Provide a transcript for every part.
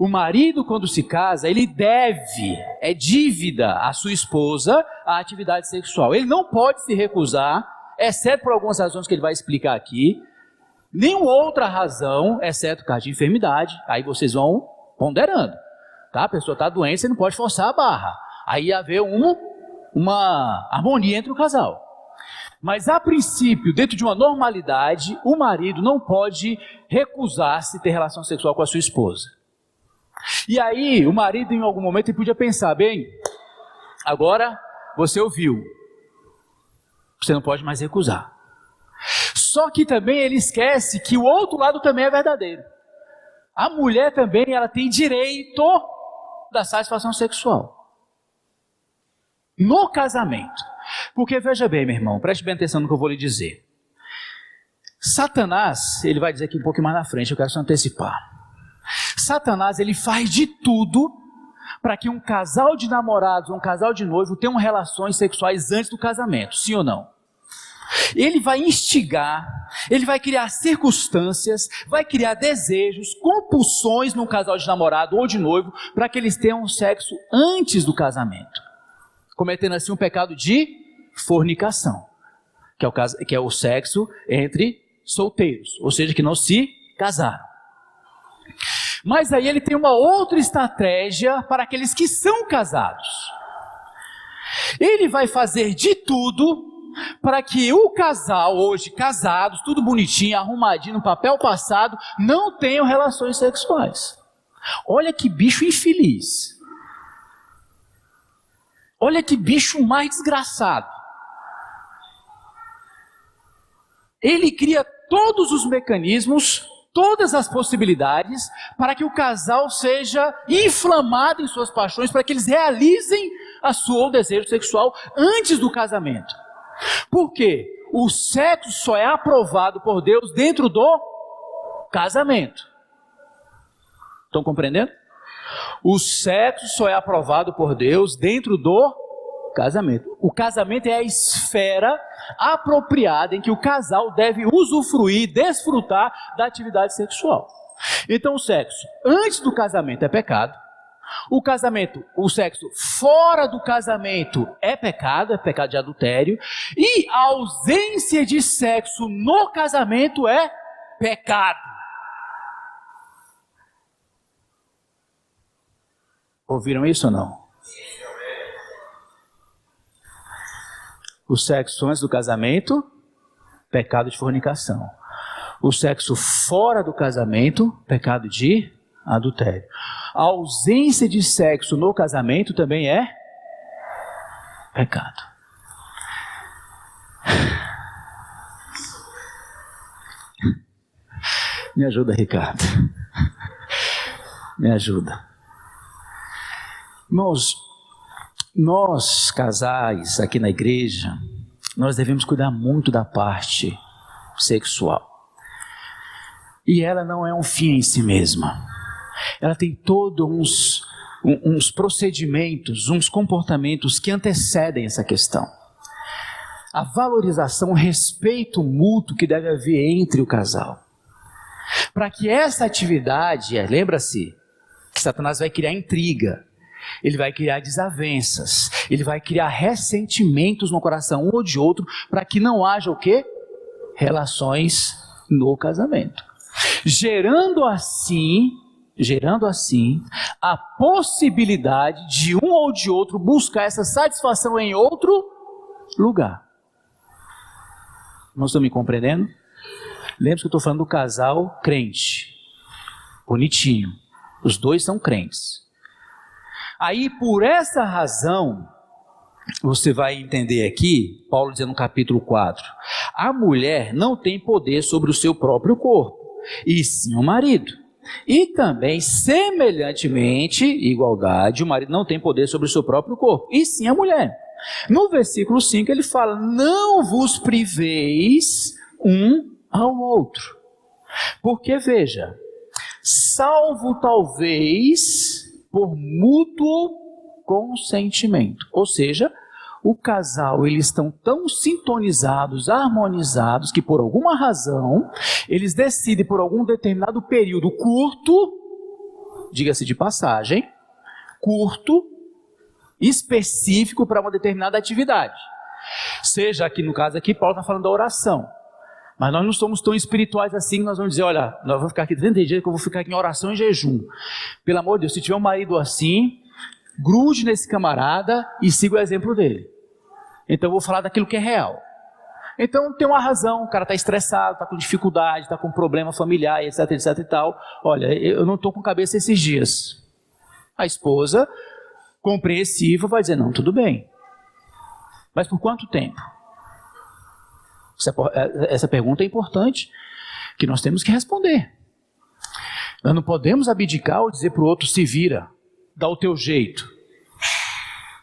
O marido, quando se casa, ele deve, é dívida à sua esposa a atividade sexual. Ele não pode se recusar, exceto por algumas razões que ele vai explicar aqui. Nenhuma outra razão, exceto caso de enfermidade. Aí vocês vão ponderando. Tá? A pessoa está doente, você não pode forçar a barra. Aí ia haver uma harmonia entre o casal. Mas a princípio, dentro de uma normalidade, o marido não pode recusar-se ter relação sexual com a sua esposa. E aí, o marido em algum momento ele podia pensar, bem, agora você ouviu, você não pode mais recusar. Só que também ele esquece que o outro lado também é verdadeiro. A mulher também, ela tem direito da satisfação sexual. No casamento. Porque veja bem, meu irmão, preste bem atenção no que eu vou lhe dizer. Satanás, ele vai dizer aqui um pouco mais na frente, eu quero só antecipar. Satanás, ele faz de tudo para que um casal de namorados, um casal de noivo tenham relações sexuais antes do casamento, sim ou não? Ele vai instigar, ele vai criar circunstâncias, vai criar desejos, compulsões num casal de namorado ou de noivo para que eles tenham sexo antes do casamento, cometendo assim um pecado de fornicação, que é o sexo entre solteiros, ou seja, que não se casaram. Mas aí ele tem uma outra estratégia para aqueles que são casados. Ele vai fazer de tudo para que o casal, hoje casados, tudo bonitinho, arrumadinho, no papel passado, não tenham relações sexuais. Olha que bicho infeliz. Olha que bicho mais desgraçado. Ele cria todos os mecanismos, todas as possibilidades, para que o casal seja inflamado em suas paixões, para que eles realizem a sua desejo sexual antes do casamento. Por quê? O sexo só é aprovado por Deus dentro do casamento. Estão compreendendo? O sexo só é aprovado por Deus dentro do casamento. O casamento é a esfera apropriada em que o casal deve usufruir, desfrutar da atividade sexual. Então o sexo antes do casamento é pecado. O sexo fora do casamento é pecado de adultério. E a ausência de sexo no casamento é pecado. Ouviram isso ou não? O sexo antes do casamento, pecado de fornicação. O sexo fora do casamento, pecado de adultério. A ausência de sexo no casamento também é pecado. Me ajuda, Ricardo. Me ajuda. Irmãos, nós casais aqui na igreja, nós devemos cuidar muito da parte sexual. E ela não é um fim em si mesma. Ela tem todos uns procedimentos, uns comportamentos que antecedem essa questão. A valorização, o respeito mútuo que deve haver entre o casal. Para que essa atividade, lembra-se que Satanás vai criar intriga, ele vai criar desavenças, ele vai criar ressentimentos no coração um ou de outro, para que não haja o quê? Relações no casamento. Gerando assim a possibilidade de um ou de outro buscar essa satisfação em outro lugar. Não estão me compreendendo? Lembre-se que eu estou falando do casal crente, bonitinho, os dois são crentes. Aí por essa razão, você vai entender aqui, Paulo dizendo no capítulo 4, a mulher não tem poder sobre o seu próprio corpo, e sim o marido. E também, semelhantemente, igualdade, o marido não tem poder sobre o seu próprio corpo, e sim a mulher. No versículo 5 ele fala, não vos priveis um ao outro. Porque veja, salvo talvez por mútuo consentimento, ou seja, o casal, eles estão tão sintonizados, harmonizados, que por alguma razão, eles decidem por algum determinado período curto, diga-se de passagem, curto, específico para uma determinada atividade. Seja aqui, no caso aqui, Paulo está falando da oração. Mas nós não somos tão espirituais assim que nós vamos dizer, olha, nós vamos ficar aqui 30 dias que eu vou ficar aqui em oração e jejum. Pelo amor de Deus, se tiver um marido assim, grude nesse camarada e siga o exemplo dele. Então eu vou falar daquilo que é real. Então tem uma razão, o cara está estressado, está com dificuldade, está com problema familiar, etc, etc e tal. Olha, eu não estou com cabeça esses dias. A esposa, compreensiva, vai dizer, não, tudo bem. Mas por quanto tempo? Essa pergunta é importante, que nós temos que responder. Nós não podemos abdicar ou dizer para o outro, se vira, dá o teu jeito.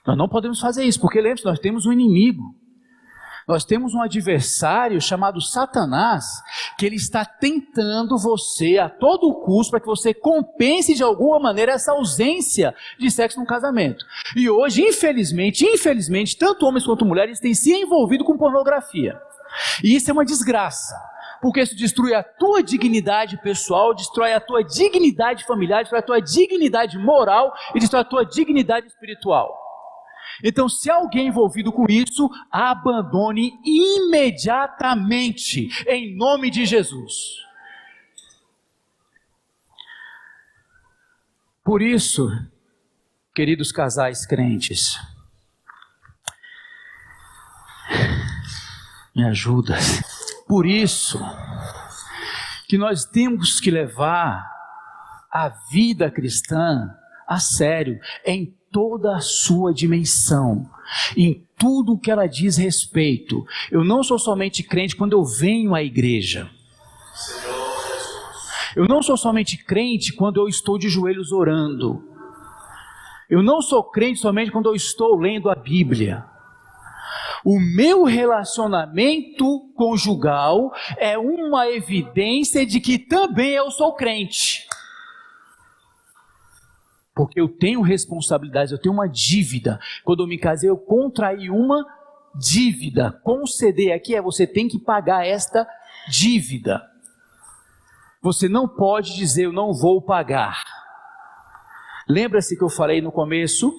Nós não podemos fazer isso, porque lembre-se, nós temos um inimigo. Nós temos um adversário chamado Satanás, que ele está tentando você a todo custo para que você compense de alguma maneira essa ausência de sexo no casamento. E hoje, infelizmente, tanto homens quanto mulheres têm se envolvido com pornografia. E isso é uma desgraça, porque isso destrói a tua dignidade pessoal, destrói a tua dignidade familiar, destrói a tua dignidade moral e destrói a tua dignidade espiritual. Então, se alguém envolvido com isso, abandone imediatamente, em nome de Jesus. Por isso, queridos casais crentes, me ajuda. Por isso que nós temos que levar a vida cristã a sério, em toda a sua dimensão, em tudo o que ela diz respeito. Eu não sou somente crente quando eu venho à igreja. Eu não sou somente crente quando eu estou de joelhos orando. Eu não sou crente somente quando eu estou lendo a Bíblia. O meu relacionamento conjugal é uma evidência de que também eu sou crente. Porque eu tenho responsabilidades, eu tenho uma dívida. Quando eu me casei, eu contraí uma dívida. Conceder aqui é você tem que pagar esta dívida. Você não pode dizer eu não vou pagar. Lembra-se que eu falei no começo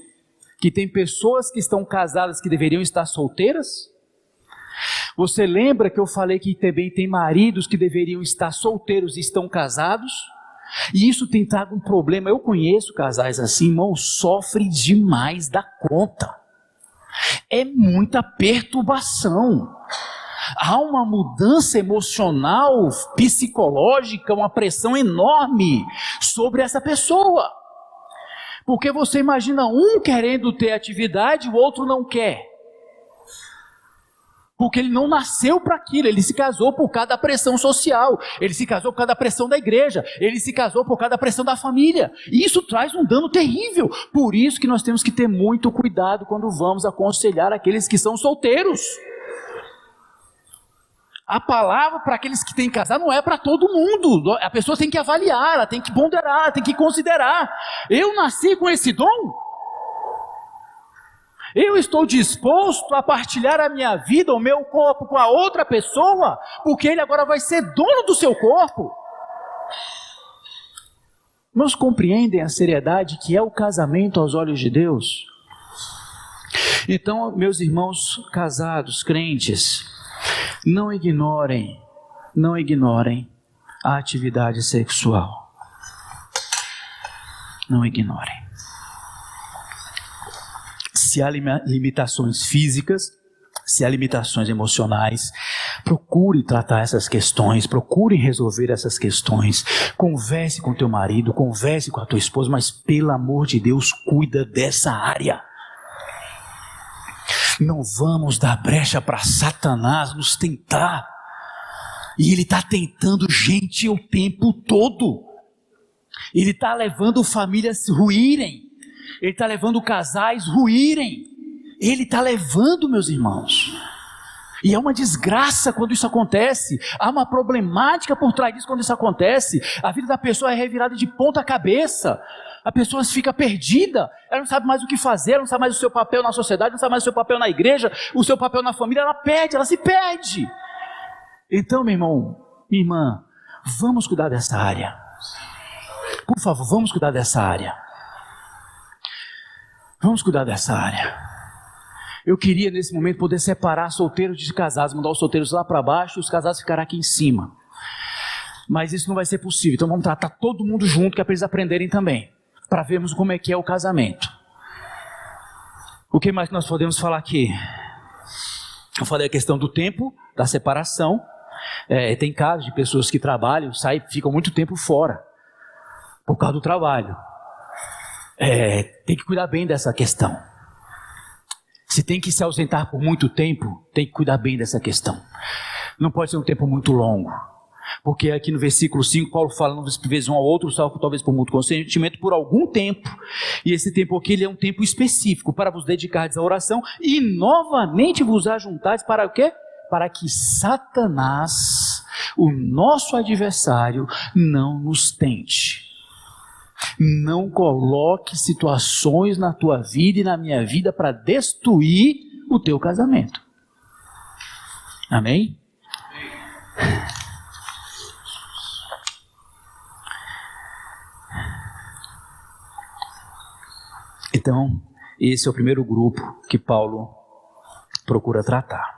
que tem pessoas que estão casadas que deveriam estar solteiras? Você lembra que eu falei que também tem maridos que deveriam estar solteiros e estão casados? E isso tem trago um problema. Eu conheço casais assim, irmão, sofre demais da conta. É muita perturbação. Há uma mudança emocional, psicológica, uma pressão enorme sobre essa pessoa. Porque você imagina um querendo ter atividade, o outro não quer. Porque ele não nasceu para aquilo, ele se casou por causa da pressão social, ele se casou por causa da pressão da igreja, ele se casou por causa da pressão da família. E isso traz um dano terrível. Por isso que nós temos que ter muito cuidado quando vamos aconselhar aqueles que são solteiros. A palavra para aqueles que têm que casar não é para todo mundo. A pessoa tem que avaliar, ela tem que ponderar, ela tem que considerar. Eu nasci com esse dom? Eu estou disposto a partilhar a minha vida, o meu corpo com a outra pessoa, porque ele agora vai ser dono do seu corpo? Nós compreendem a seriedade que é o casamento aos olhos de Deus? Então, meus irmãos casados, crentes, não ignorem a atividade sexual. Não ignorem. Se há limitações físicas, se há limitações emocionais, procure tratar essas questões, procure resolver essas questões. Converse com teu marido, converse com a tua esposa, mas pelo amor de Deus, cuida dessa área. Não vamos dar brecha para Satanás nos tentar. E ele está tentando gente o tempo todo. Ele está levando famílias ruírem. Ele está levando casais ruírem. Ele está levando, meus irmãos. E é uma desgraça quando isso acontece. Há uma problemática por trás disso quando isso acontece. A vida da pessoa é revirada de ponta cabeça. A pessoa fica perdida. Ela não sabe mais o que fazer, ela não sabe mais o seu papel na sociedade, não sabe mais o seu papel na igreja, o seu papel na família. Ela perde, ela se perde. Então, meu irmão, minha irmã, vamos cuidar dessa área. Por favor, vamos cuidar dessa área. Vamos cuidar dessa área. Eu queria nesse momento poder separar solteiros de casados, mandar os solteiros lá para baixo e os casados ficarem aqui em cima. Mas isso não vai ser possível, então vamos tratar todo mundo junto, que é para eles aprenderem também, para vermos como é que é o casamento. O que mais que nós podemos falar aqui? Eu falei a questão do tempo, da separação. Tem casos de pessoas que trabalham, ficam muito tempo fora, por causa do trabalho. Tem que cuidar bem dessa questão. Se tem que se ausentar por muito tempo, tem que cuidar bem dessa questão. Não pode ser um tempo muito longo. Porque aqui no versículo 5, Paulo fala, não vez um ao outro, salvo talvez por mútuo consentimento, por algum tempo. E esse tempo aqui, ele é um tempo específico, para vos dedicardes à oração, e novamente vos ajuntares para o quê? Para que Satanás, o nosso adversário, não nos tente. Não coloque situações na tua vida e na minha vida para destruir o teu casamento. Amém? Então, esse é o primeiro grupo que Paulo procura tratar.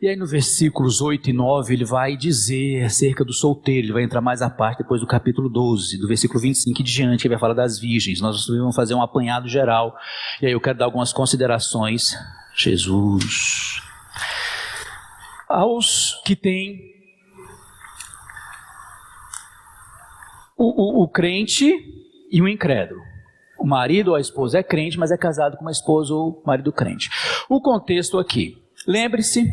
E aí no versículos 8 e 9 ele vai dizer acerca do solteiro, ele vai entrar mais à parte depois do capítulo 12, do versículo 25 e diante, ele vai falar das virgens. Nós vamos fazer um apanhado geral, e aí eu quero dar algumas considerações. Jesus. Aos que têm o crente e o incrédulo. O marido ou a esposa é crente, mas é casado com uma esposa ou marido crente. O contexto aqui. Lembre-se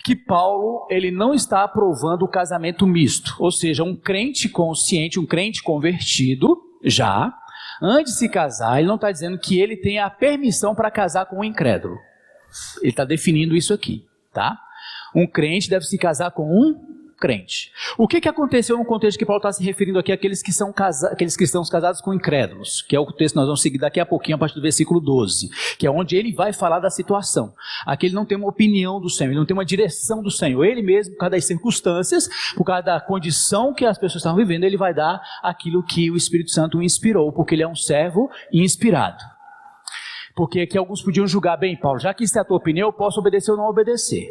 que Paulo, ele não está aprovando o casamento misto, ou seja, um crente consciente, um crente convertido, já, antes de se casar, ele não está dizendo que ele tem a permissão para casar com um incrédulo. Ele está definindo isso aqui, tá? Um crente deve se casar com um crente. O que aconteceu no contexto que Paulo está se referindo aqui àqueles que são aqueles cristãos casados com incrédulos, que é o texto que nós vamos seguir daqui a pouquinho, a partir do versículo 12, que é onde ele vai falar da situação. Aqui ele não tem uma opinião do Senhor, ele não tem uma direção do Senhor, ele mesmo, por causa das circunstâncias, por causa da condição que as pessoas estavam vivendo, ele vai dar aquilo que o Espírito Santo o inspirou, porque ele é um servo inspirado. Porque aqui alguns podiam julgar, bem, Paulo, já que isso é a tua opinião, eu posso obedecer ou não obedecer,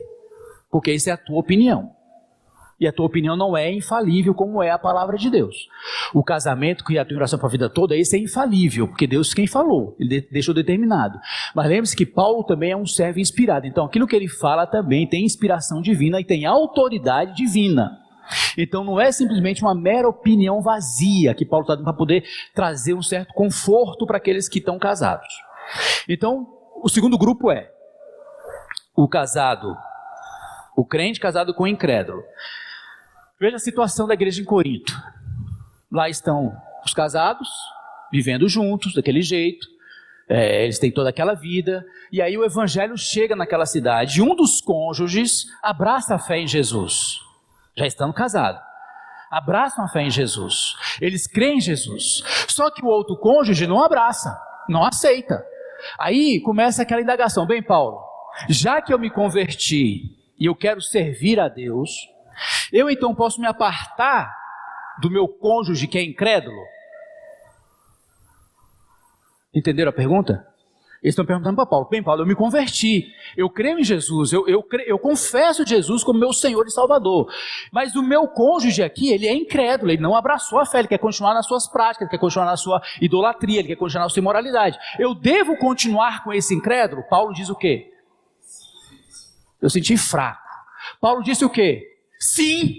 porque isso é a tua opinião. E a tua opinião não é infalível como é a palavra de Deus. O casamento, que é a tua oração para a vida toda, esse é infalível, porque Deus quem falou, ele deixou determinado. Mas lembre-se que Paulo também é um servo inspirado. Então aquilo que ele fala também tem inspiração divina e tem autoridade divina. Então não é simplesmente uma mera opinião vazia que Paulo está dando para poder trazer um certo conforto para aqueles que estão casados. Então o segundo grupo é o casado, o crente casado com o incrédulo. Veja a situação da igreja em Corinto. Lá estão os casados, vivendo juntos, daquele jeito. Eles têm toda aquela vida. E aí o evangelho chega naquela cidade. E um dos cônjuges abraça a fé em Jesus. Já estando casado. Abraçam a fé em Jesus. Eles creem em Jesus. Só que o outro cônjuge não abraça, não aceita. Aí começa aquela indagação. Bem, Paulo, já que eu me converti e eu quero servir a Deus, eu então posso me apartar do meu cônjuge que é incrédulo? Entenderam a pergunta? Eles estão perguntando para Paulo, bem Paulo, eu me converti, eu creio em Jesus, eu confesso Jesus como meu Senhor e Salvador, mas o meu cônjuge aqui, ele é incrédulo, ele não abraçou a fé, ele quer continuar nas suas práticas, ele quer continuar na sua idolatria, ele quer continuar na sua imoralidade. Eu devo continuar com esse incrédulo? Paulo diz o quê? Eu senti fraco. Paulo disse o quê? Sim,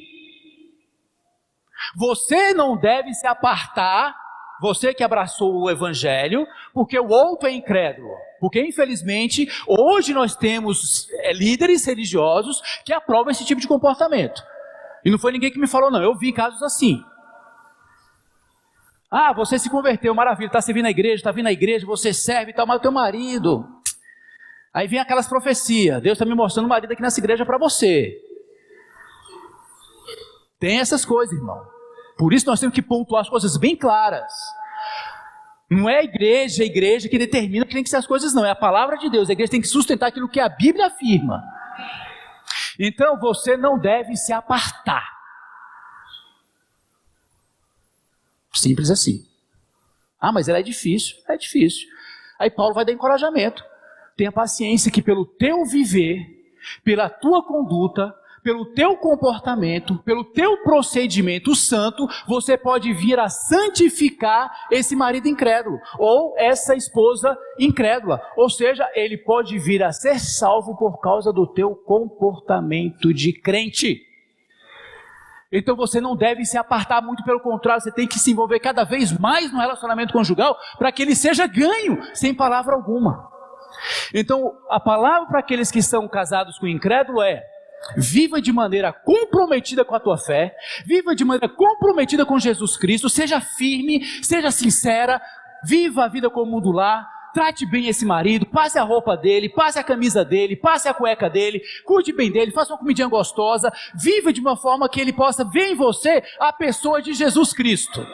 você não deve se apartar, você que abraçou o evangelho, porque o outro é incrédulo, porque infelizmente hoje nós temos líderes religiosos que aprovam esse tipo de comportamento, e não foi ninguém que me falou não, eu vi casos assim. Ah, você se converteu, maravilha, está servindo na igreja, está vindo na igreja, você serve e tal, mas o teu marido, aí vem aquelas profecias, Deus está me mostrando um marido aqui nessa igreja para você. Tem essas coisas, irmão. Por isso nós temos que pontuar as coisas bem claras. Não é a igreja que determina que tem que ser as coisas, não. É a palavra de Deus. A igreja tem que sustentar aquilo que a Bíblia afirma. Então você não deve se apartar. Simples assim. Ah, mas ela é difícil. É difícil. Aí Paulo vai dar encorajamento. Tenha paciência que pelo teu viver, pela tua conduta, pelo teu comportamento, pelo teu procedimento santo, você pode vir a santificar esse marido incrédulo, ou essa esposa incrédula. Ou seja, ele pode vir a ser salvo por causa do teu comportamento de crente. Então você não deve se apartar, muito pelo contrário, você tem que se envolver cada vez mais no relacionamento conjugal, para que ele seja ganho, sem palavra alguma. Então a palavra para aqueles que são casados com o incrédulo é: viva de maneira comprometida com a tua fé, viva de maneira comprometida com Jesus Cristo, seja firme, seja sincera, viva a vida como do lar, trate bem esse marido, passe a roupa dele, passe a camisa dele, passe a cueca dele, cuide bem dele, faça uma comidinha gostosa, viva de uma forma que ele possa ver em você a pessoa de Jesus Cristo.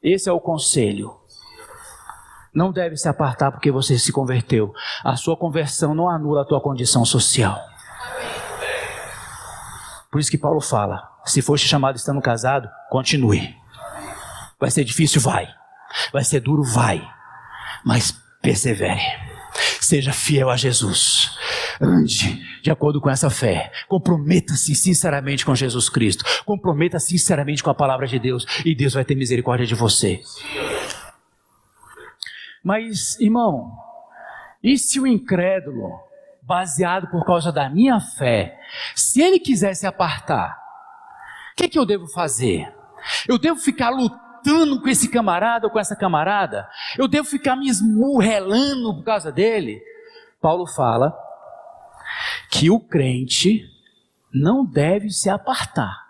Esse é o conselho. Não deve se apartar porque você se converteu. A sua conversão não anula a tua condição social. Por isso que Paulo fala: se foste chamado estando casado, continue. Vai ser difícil? Vai. Vai ser duro? Vai. Mas persevere. Seja fiel a Jesus. Ande de acordo com essa fé. Comprometa-se sinceramente com Jesus Cristo. Comprometa-se sinceramente com a palavra de Deus. E Deus vai ter misericórdia de você. Mas, irmão, e se o incrédulo, baseado por causa da minha fé, se ele quiser se apartar, o que eu devo fazer? Eu devo ficar lutando com esse camarada ou com essa camarada? Eu devo ficar me esmurrelando por causa dele? Paulo fala que o crente não deve se apartar.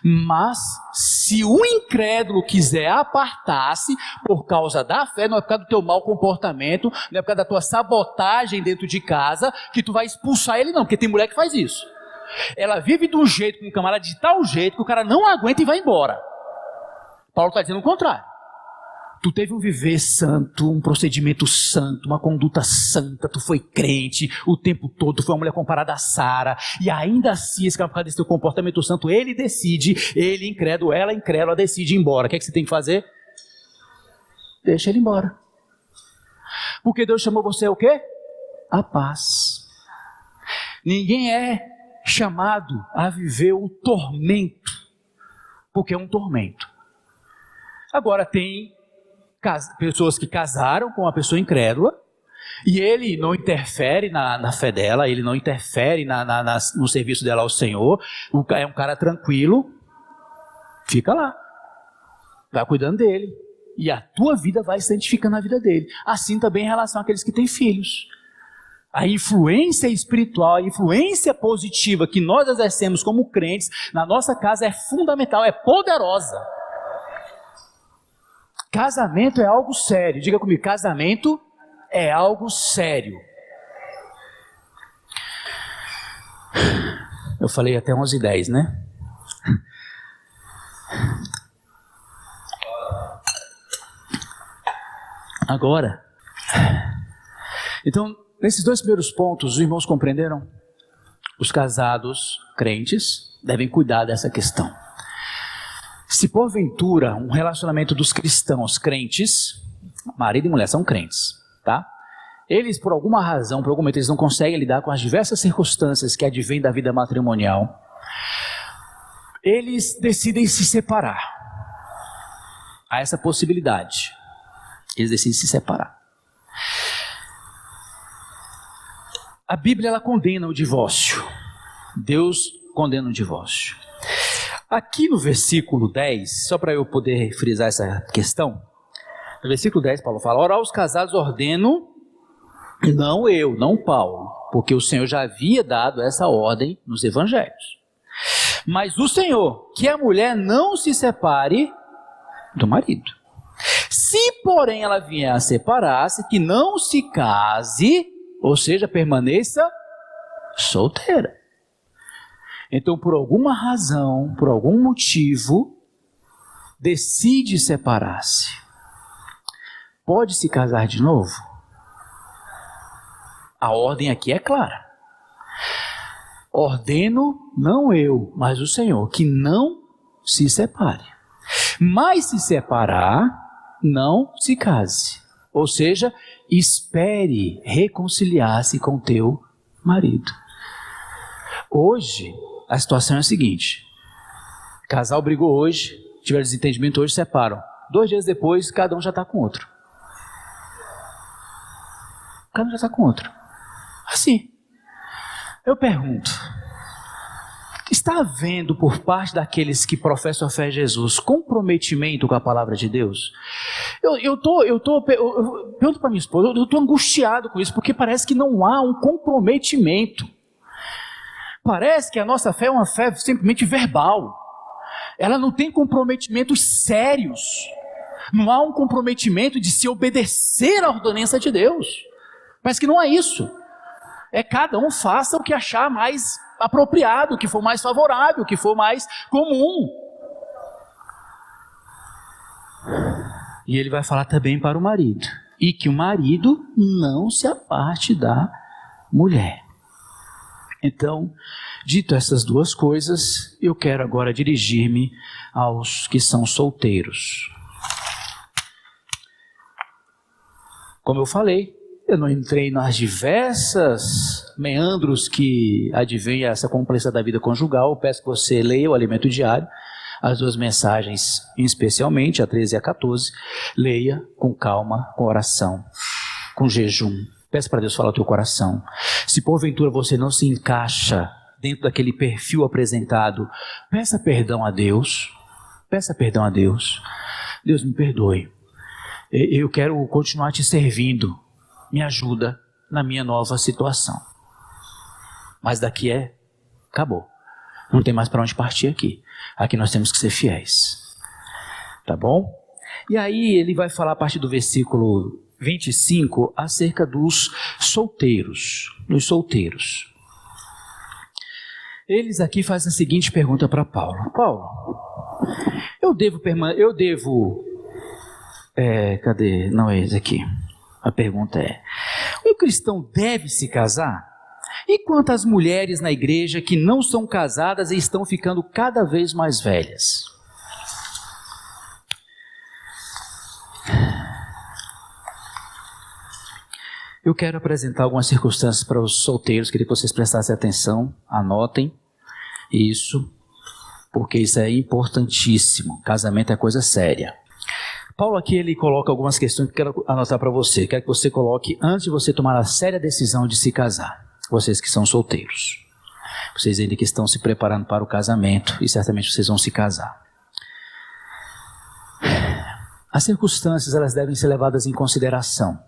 Mas se o incrédulo quiser apartar-se por causa da fé, não é por causa do teu mau comportamento, não é por causa da tua sabotagem dentro de casa, que tu vai expulsar ele, não, porque tem mulher que faz isso. Ela vive de um jeito com um camarada, de tal jeito que o cara não aguenta e vai embora. Paulo está dizendo o contrário. Tu teve um viver santo, um procedimento santo, uma conduta santa, tu foi crente o tempo todo, tu foi uma mulher comparada a Sara, e ainda assim, esse cara, por causa desse teu comportamento santo, ele decide, ele incrédulo, ela incrédula, decide ir embora. O que é que você tem que fazer? Deixa ele embora. Porque Deus chamou você o quê? A paz. Ninguém é chamado a viver o tormento, porque é um tormento. Agora tem pessoas que casaram com uma pessoa incrédula, e ele não interfere na fé dela, ele não interfere no serviço dela ao Senhor, é um cara tranquilo, fica lá, vai cuidando dele, e a tua vida vai santificando a vida dele. Assim também em relação àqueles que têm filhos. A influência espiritual, a influência positiva que nós exercemos como crentes na nossa casa é fundamental, é poderosa. Casamento é algo sério. Diga comigo, casamento é algo sério. Eu falei até 11h10, né? Agora, então, nesses dois primeiros pontos, os irmãos compreenderam? Os casados crentes devem cuidar dessa questão. Se porventura um relacionamento dos cristãos crentes, marido e mulher são crentes, tá? Eles por alguma razão, por algum momento, eles não conseguem lidar com as diversas circunstâncias que advêm da vida matrimonial, eles decidem se separar. Há essa possibilidade. Eles decidem se separar. A Bíblia, ela condena o divórcio. Deus condena o divórcio. Aqui no versículo 10, só para eu poder frisar essa questão, no versículo 10 Paulo fala: ora, aos casados ordeno, não eu, não Paulo, porque o Senhor já havia dado essa ordem nos evangelhos. Mas o Senhor, que a mulher não se separe do marido. Se porém ela vier a separar-se, que não se case, ou seja, permaneça solteira. Então, por alguma razão, por algum motivo, decide separar-se. Pode se casar de novo? A ordem aqui é clara. Ordeno, não eu, mas o Senhor, que não se separe. Mas se separar, não se case. Ou seja, espere reconciliar-se com teu marido. Hoje, a situação é a seguinte: casal brigou hoje, tiver desentendimento hoje, separam. 2 dias depois, cada um já está com outro. Cada um já está com outro. Assim. Eu pergunto, está havendo por parte daqueles que professam a fé em Jesus comprometimento com a palavra de Deus? Eu pergunto para minha esposa, eu estou angustiado com isso, porque parece que não há um comprometimento. Parece que a nossa fé é uma fé simplesmente verbal. Ela não tem comprometimentos sérios. Não há um comprometimento de se obedecer à ordenança de Deus. Parece que não há isso. É cada um faça o que achar mais apropriado, o que for mais favorável, o que for mais comum. E ele vai falar também para o marido. E que o marido não se aparte da mulher. Então, dito essas duas coisas, eu quero agora dirigir-me aos que são solteiros. Como eu falei, eu não entrei nas diversas meandros que advêm essa complexidade da vida conjugal. Eu peço que você leia o Alimento Diário, as 2 mensagens, especialmente a 13 e a 14. Leia com calma, com oração, com jejum. Peça para Deus falar o teu coração. Se porventura você não se encaixa dentro daquele perfil apresentado, peça perdão a Deus. Peça perdão a Deus. Deus, me perdoe. Eu quero continuar te servindo. Me ajuda na minha nova situação. Mas daqui acabou. Não tem mais para onde partir aqui. Aqui nós temos que ser fiéis. Tá bom? E aí ele vai falar a partir do versículo 25 acerca dos solteiros. Dos solteiros. Eles aqui fazem a seguinte pergunta para Paulo. Paulo, cadê? Não é esse aqui. A pergunta é: um cristão deve se casar? E quanto às mulheres na igreja que não são casadas e estão ficando cada vez mais velhas? Eu quero apresentar algumas circunstâncias para os solteiros, queria que vocês prestassem atenção, anotem isso, porque isso é importantíssimo. Casamento é coisa séria. Paulo aqui ele coloca algumas questões que eu quero anotar para você. Quero que você coloque antes de você tomar a séria decisão de se casar. Vocês que são solteiros. Vocês ainda que estão se preparando para o casamento e certamente vocês vão se casar. As circunstâncias elas devem ser levadas em consideração.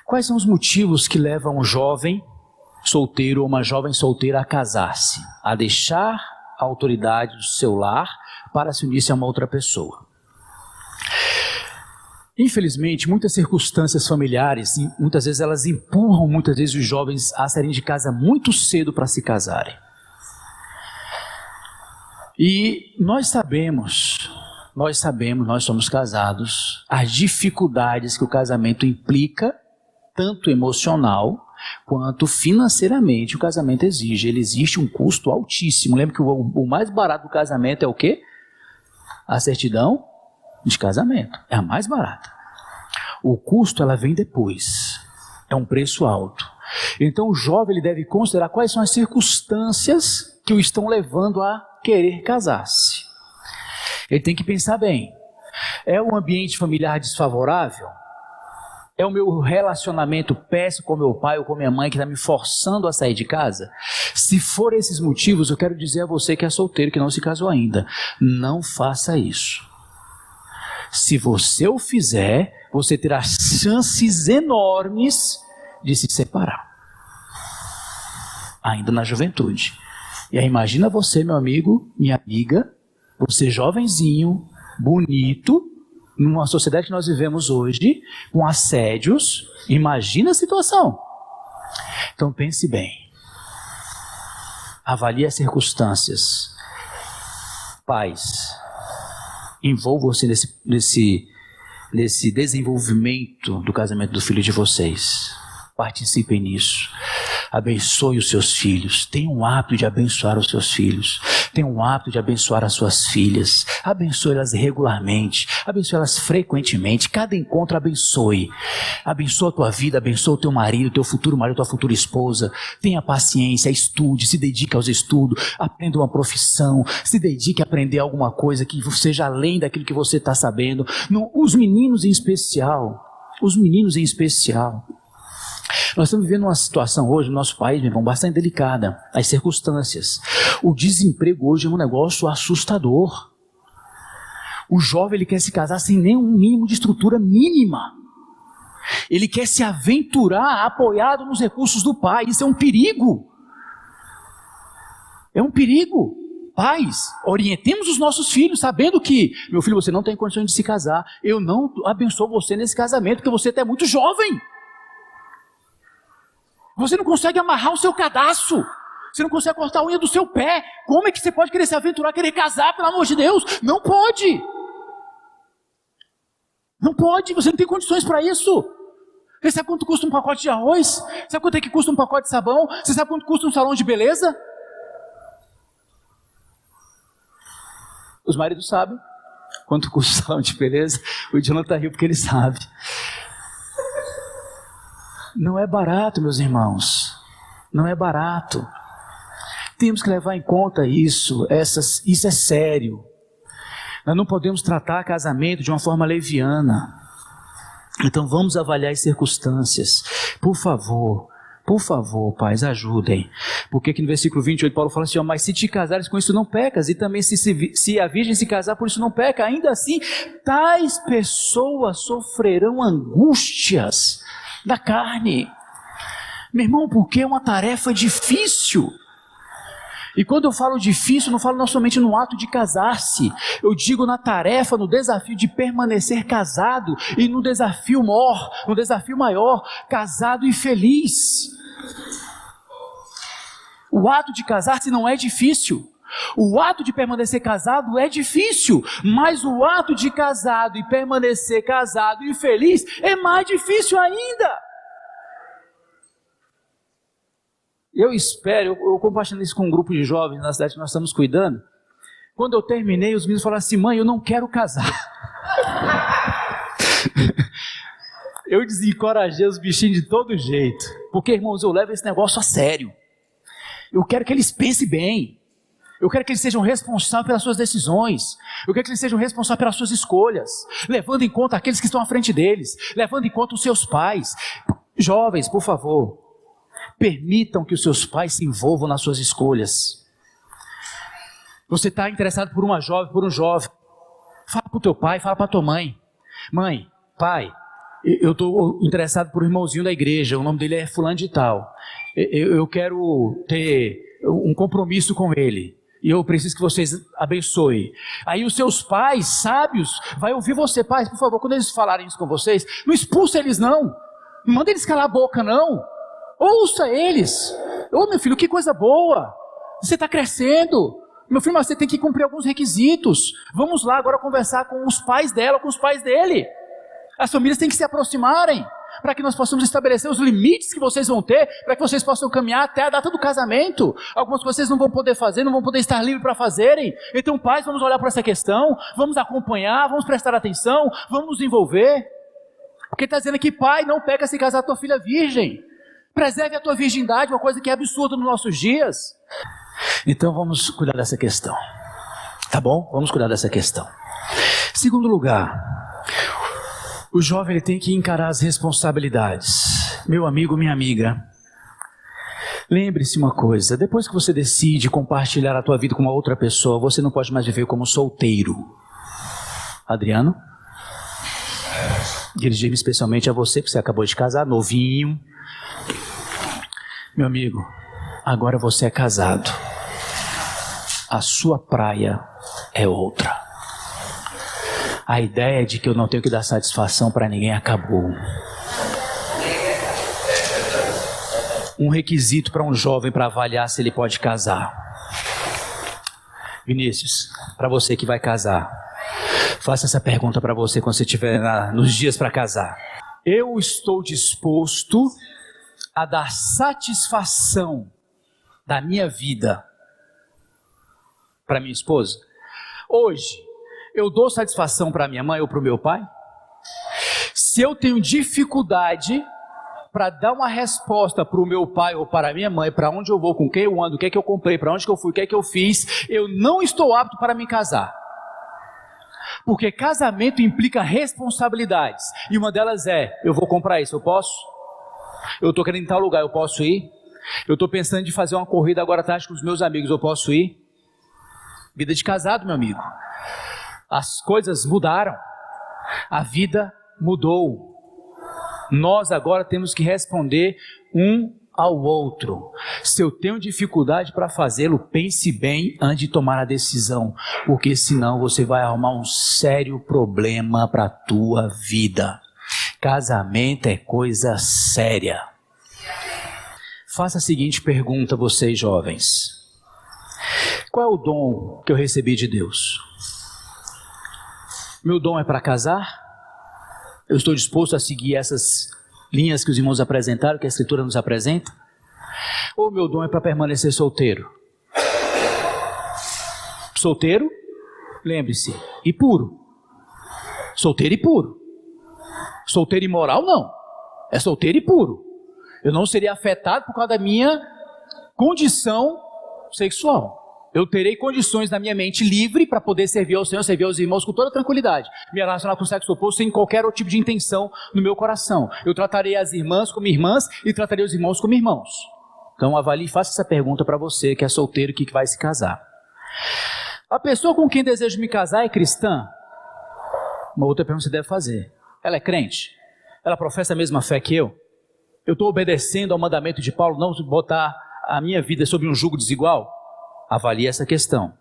Quais são os motivos que levam um jovem solteiro ou uma jovem solteira a casar-se? A deixar a autoridade do seu lar para se unir-se a uma outra pessoa? Infelizmente, muitas circunstâncias familiares, muitas vezes elas empurram os jovens a saírem de casa muito cedo para se casarem. E nós sabemos, nós somos casados, as dificuldades que o casamento implica, tanto emocional quanto financeiramente o casamento exige. Ele existe um custo altíssimo. Lembra que o mais barato do casamento é o quê? A certidão de casamento. É a mais barata. O custo ela vem depois. É um preço alto. Então o jovem ele deve considerar quais são as circunstâncias que o estão levando a querer casar-se. Ele tem que pensar bem. É um ambiente familiar desfavorável? É o meu relacionamento péssimo com meu pai ou com minha mãe que está me forçando a sair de casa? Se for esses motivos, eu quero dizer a você que é solteiro, que não se casou ainda, não faça isso. Se você o fizer, você terá chances enormes de se separar. Ainda na juventude. E aí imagina você, meu amigo, minha amiga, você jovenzinho, bonito, numa sociedade que nós vivemos hoje, com assédios, imagina a situação. Então pense bem. Avalie as circunstâncias. Pais, envolvam-se nesse desenvolvimento do casamento do filho de vocês. Participem nisso. Abençoe os seus filhos. Tenham o hábito de abençoar os seus filhos. Tenha um hábito de abençoar as suas filhas. Abençoe elas regularmente. Abençoe elas frequentemente. Cada encontro abençoe. Abençoa a tua vida, abençoa o teu marido, teu futuro marido, tua futura esposa. Tenha paciência, estude, se dedique aos estudos, aprenda uma profissão, se dedique a aprender alguma coisa que seja além daquilo que você está sabendo. Os meninos em especial. Nós estamos vivendo uma situação hoje no nosso país, meu irmão, bastante delicada, as circunstâncias. O desemprego hoje é um negócio assustador. O jovem, ele quer se casar sem nenhum mínimo de estrutura mínima. Ele quer se aventurar apoiado nos recursos do pai. Isso é um perigo. É um perigo. Pais, orientemos os nossos filhos, sabendo que, meu filho, você não tem condições de se casar. Eu não abençoo você nesse casamento, porque você até é muito jovem. Você não consegue amarrar o seu cadastro. Você não consegue cortar a unha do seu pé. Como é que você pode querer se aventurar, querer casar, pelo amor de Deus? Não pode. Não pode, você não tem condições para isso. Você sabe quanto custa um pacote de arroz? Sabe quanto é que custa um pacote de sabão? Você sabe quanto custa um salão de beleza? Os maridos sabem quanto custa o salão de beleza. O Jonathan riu porque ele sabe. Não é barato, meus irmãos. Não é barato. Temos que levar em conta isso. Isso é sério. Nós não podemos tratar casamento de uma forma leviana. Então vamos avaliar as circunstâncias. Por favor, pais, ajudem. Porque aqui no versículo 28 Paulo fala assim, mas se te casares com isso não pecas, e também se a virgem se casar por isso não peca, ainda assim tais pessoas sofrerão angústias da carne. Meu irmão, porque é uma tarefa difícil. E quando eu falo difícil, não falo não somente no ato de casar-se, eu digo na tarefa, no desafio de permanecer casado, e no desafio maior, casado e feliz. O ato de casar-se não é difícil, o ato de permanecer casado é difícil, mas o ato de casado e permanecer casado e feliz é mais difícil ainda. Eu espero, eu compartilhei isso com um grupo de jovens na cidade que nós estamos cuidando. Quando eu terminei, os meninos falaram assim, mãe, eu não quero casar. Eu desencorajei os bichinhos de todo jeito. Porque, irmãos, eu levo esse negócio a sério. Eu quero que eles pensem bem. Eu quero que eles sejam responsáveis pelas suas decisões. Eu quero que eles sejam responsáveis pelas suas escolhas. Levando em conta aqueles que estão à frente deles. Levando em conta os seus pais. Jovens, por favor. Permitam que os seus pais se envolvam nas suas escolhas. Você está interessado por uma jovem, por um jovem. Fala para o teu pai, fala para a tua mãe. Mãe, pai, eu estou interessado por um irmãozinho da igreja, o nome dele é fulano de tal. Eu quero ter um compromisso com ele. E eu preciso que vocês abençoem. Aí os seus pais, sábios, vai ouvir você. Pais, por favor, quando eles falarem isso com vocês, não expulsa eles não. Não manda eles calar a boca não. Ouça eles. Ô meu filho, que coisa boa. Você está crescendo. Meu filho, mas você tem que cumprir alguns requisitos. Vamos lá agora conversar com os pais dela, com os pais dele. As famílias têm que se aproximarem, para que nós possamos estabelecer os limites que vocês vão ter, para que vocês possam caminhar até a data do casamento. Algumas coisas vocês não vão poder fazer, não vão poder estar livres para fazerem. Então, pais, vamos olhar para essa questão, vamos acompanhar, vamos prestar atenção, vamos nos envolver. Porque está dizendo aqui, pai, não peca se casar tua filha virgem. Preserve a tua virgindade, uma coisa que é absurda nos nossos dias. Então vamos cuidar dessa questão. Tá bom? Vamos cuidar dessa questão. Segundo lugar, o jovem ele tem que encarar as responsabilidades. Meu amigo, minha amiga, lembre-se uma coisa, depois que você decide compartilhar a tua vida com uma outra pessoa, você não pode mais viver como solteiro. Adriano? Dirigir-me especialmente a você, que você acabou de casar, novinho. Meu amigo, agora você é casado. A sua praia é outra. A ideia de que eu não tenho que dar satisfação para ninguém acabou. Um requisito para um jovem para avaliar se ele pode casar. Vinícius, para você que vai casar, faça essa pergunta para você quando você estiver nos dias para casar. Eu estou disposto a dar satisfação da minha vida para minha esposa? Hoje, eu dou satisfação para minha mãe ou para o meu pai? Se eu tenho dificuldade para dar uma resposta para o meu pai ou para a minha mãe, para onde eu vou, com quem eu ando, o que é que eu comprei, para onde que eu fui, o que é que eu fiz, eu não estou apto para me casar. Porque casamento implica responsabilidades, e uma delas é, eu vou comprar isso, eu posso? Eu estou querendo ir em tal lugar, eu posso ir? Eu estou pensando em fazer uma corrida agora à tarde com os meus amigos, eu posso ir? Vida de casado, meu amigo. As coisas mudaram, a vida mudou. Nós agora temos que responder um ao outro. Se eu tenho dificuldade para fazê-lo, pense bem antes de tomar a decisão, porque senão você vai arrumar um sério problema para a tua vida. Casamento é coisa séria. Faça a seguinte pergunta, vocês jovens: qual é o dom que eu recebi de Deus? Meu dom é para casar? Eu estou disposto a seguir essas linhas que os irmãos apresentaram, que a Escritura nos apresenta? Ou meu dom é para permanecer solteiro? Solteiro, lembre-se, e puro. Solteiro e puro. Solteiro imoral não, é solteiro e puro. Eu não seria afetado por causa da minha condição sexual. Eu terei condições na minha mente livre para poder servir ao Senhor, servir aos irmãos com toda tranquilidade. Me relacionar com o sexo oposto sem qualquer outro tipo de intenção no meu coração. Eu tratarei as irmãs como irmãs e tratarei os irmãos como irmãos. Então avalie e faça essa pergunta para você que é solteiro e que vai se casar. A pessoa com quem desejo me casar é cristã? Uma outra pergunta você deve fazer. Ela é crente? Ela professa a mesma fé que eu? Eu estou obedecendo ao mandamento de Paulo, não botar a minha vida sob um jugo desigual? Avalie essa questão.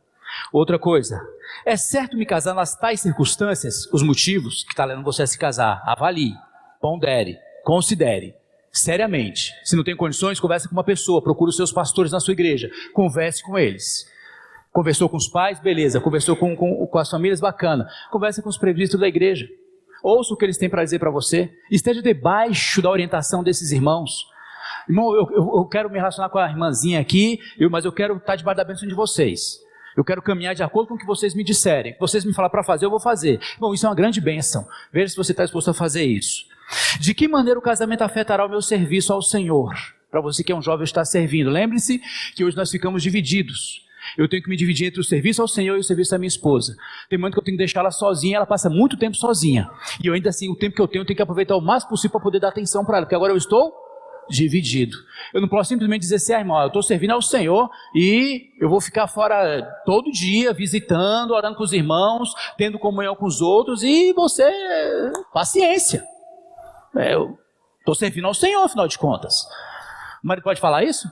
Outra coisa, é certo me casar nas tais circunstâncias, os motivos que está levando você a se casar? Avalie, pondere, considere, seriamente. Se não tem condições, converse com uma pessoa, procure os seus pastores na sua igreja, converse com eles. Conversou com os pais? Beleza. Conversou com as famílias? Bacana. Converse com os presbíteros da igreja. Ouça o que eles têm para dizer para você. Esteja debaixo da orientação desses irmãos. Irmão, eu quero me relacionar com a irmãzinha aqui, mas eu quero estar debaixo da bênção de vocês. Eu quero caminhar de acordo com o que vocês me disserem. O que vocês me falar para fazer, eu vou fazer. Bom, isso é uma grande bênção. Veja se você está disposto a fazer isso. De que maneira o casamento afetará o meu serviço ao Senhor? Para você que é um jovem está servindo. Lembre-se que hoje nós ficamos divididos. Eu tenho que me dividir entre o serviço ao Senhor e o serviço da minha esposa. Tem momento que eu tenho que deixar ela sozinha, ela passa muito tempo sozinha. E eu ainda assim, o tempo que eu tenho que aproveitar o máximo possível para poder dar atenção para ela. Porque agora eu estou dividido. Eu não posso simplesmente dizer assim, irmão, eu estou servindo ao Senhor e eu vou ficar fora todo dia, visitando, orando com os irmãos, tendo comunhão com os outros, e você, paciência. Eu estou servindo ao Senhor, afinal de contas. O marido pode falar isso?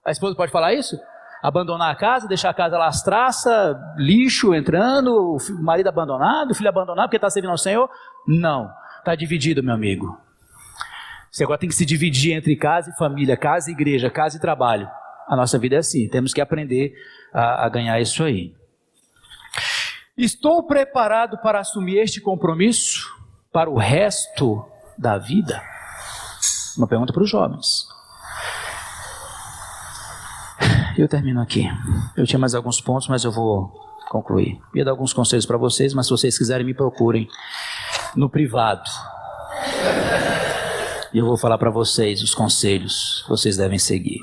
A esposa pode falar isso? Abandonar a casa, deixar a casa lá as traças, lixo entrando, o marido abandonado, o filho abandonado porque está servindo ao Senhor? Não, está dividido, meu amigo. Você agora tem que se dividir entre casa e família, casa e igreja, casa e trabalho. A nossa vida é assim, temos que aprender a ganhar isso aí. Estou preparado para assumir este compromisso para o resto da vida? Uma pergunta para os jovens. Eu termino aqui. Eu tinha mais alguns pontos, mas eu vou concluir. Ia dar alguns conselhos para vocês, mas se vocês quiserem me procurem no privado. E eu vou falar para vocês os conselhos que vocês devem seguir.